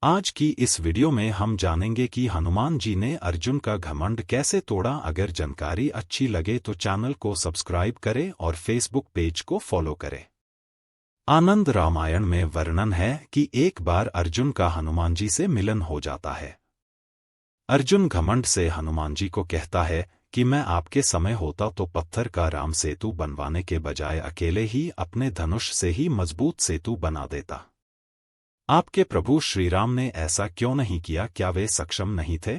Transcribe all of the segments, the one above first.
आज की इस वीडियो में हम जानेंगे कि हनुमान जी ने अर्जुन का घमंड कैसे तोड़ा। अगर जानकारी अच्छी लगे तो चैनल को सब्सक्राइब करें और फेसबुक पेज को फॉलो करें। आनंद रामायण में वर्णन है कि एक बार अर्जुन का हनुमान जी से मिलन हो जाता है। अर्जुन घमंड से हनुमान जी को कहता है कि मैं आपके समय होता तो पत्थर का राम सेतु बनवाने के बजाय अकेले ही अपने धनुष से ही मजबूत सेतु बना देता। आपके प्रभु श्री राम ने ऐसा क्यों नहीं किया? क्या वे सक्षम नहीं थे?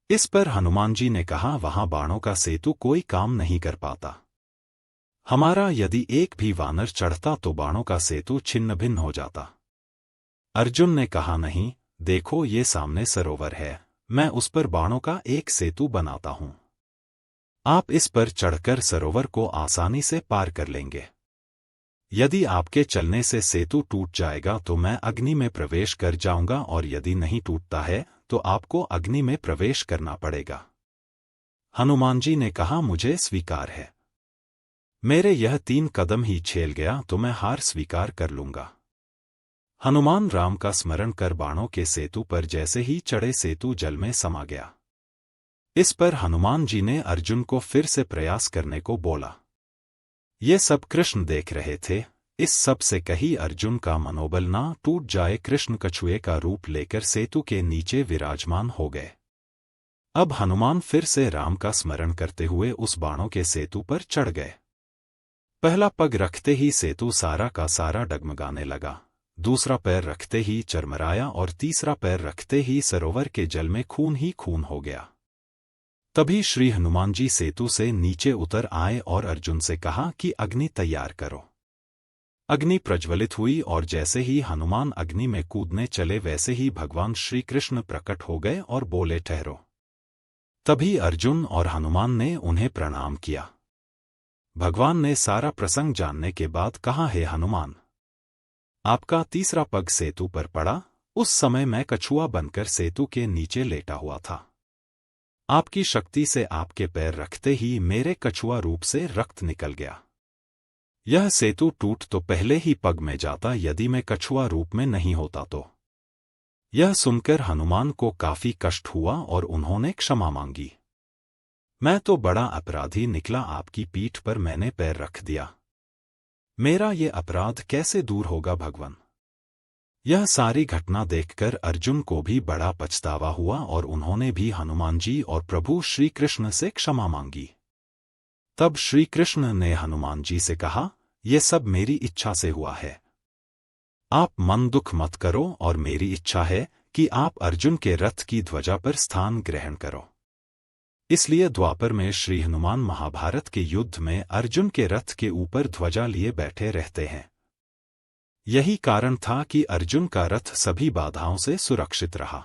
इस पर हनुमान जी ने कहा, वहां बाणों का सेतु कोई काम नहीं कर पाता। हमारा यदि एक भी वानर चढ़ता तो बाणों का सेतु छिन्न भिन्न हो जाता। अर्जुन ने कहा, नहीं, देखो ये सामने सरोवर है, मैं उस पर बाणों का एक सेतु बनाता हूं। आप इस पर चढ़कर सरोवर को आसानी से पार कर लेंगे। यदि आपके चलने से सेतु टूट जाएगा तो मैं अग्नि में प्रवेश कर जाऊंगा, और यदि नहीं टूटता है तो आपको अग्नि में प्रवेश करना पड़ेगा। हनुमान जी ने कहा, मुझे स्वीकार है। मेरे यह 3 कदम ही छेल गया तो मैं हार स्वीकार कर लूंगा। हनुमान राम का स्मरण कर बाणों के सेतु पर जैसे ही चढ़े सेतु जल में समा गया। इस पर हनुमान जी ने अर्जुन को फिर से प्रयास करने को बोला। ये सब कृष्ण देख रहे थे। इस सब से कहीं अर्जुन का मनोबल ना टूट जाए, कृष्ण कछुए का रूप लेकर सेतु के नीचे विराजमान हो गए। अब हनुमान फिर से राम का स्मरण करते हुए उस बाणों के सेतु पर चढ़ गए। पहला पग रखते ही सेतु सारा का सारा डगमगाने लगा, दूसरा पैर रखते ही चरमराया और तीसरा पैर रखते ही सरोवर के जल में खून ही खून हो गया। तभी श्री हनुमान जी सेतु से नीचे उतर आए और अर्जुन से कहा कि अग्नि तैयार करो। अग्नि प्रज्वलित हुई और जैसे ही हनुमान अग्नि में कूदने चले वैसे ही भगवान श्री कृष्ण प्रकट हो गए और बोले, ठहरो। तभी अर्जुन और हनुमान ने उन्हें प्रणाम किया। भगवान ने सारा प्रसंग जानने के बाद कहा, हे हनुमान, आपका तीसरा पग सेतु पर पड़ा, उस समय मैं कछुआ बनकर सेतु के नीचे लेटा हुआ था। आपकी शक्ति से आपके पैर रखते ही मेरे कछुआ रूप से रक्त निकल गया। यह सेतु टूट तो पहले ही पग में जाता यदि मैं कछुआ रूप में नहीं होता तो। यह सुनकर हनुमान को काफी कष्ट हुआ और उन्होंने क्षमा मांगी। मैं तो बड़ा अपराधी निकला, आपकी पीठ पर मैंने पैर रख दिया। मेरा ये अपराध कैसे दूर होगा भगवान? यह सारी घटना देखकर अर्जुन को भी बड़ा पछतावा हुआ और उन्होंने भी हनुमान जी और प्रभु श्री कृष्ण से क्षमा मांगी। तब श्री कृष्ण ने हनुमान जी से कहा, यह सब मेरी इच्छा से हुआ है। आप मन दुख मत करो और मेरी इच्छा है कि आप अर्जुन के रथ की ध्वजा पर स्थान ग्रहण करो। इसलिए द्वापर में श्री हनुमान महाभारत के युद्ध में अर्जुन के रथ के ऊपर ध्वजा लिए बैठे रहते हैं। यही कारण था कि अर्जुन का रथ सभी बाधाओं से सुरक्षित रहा।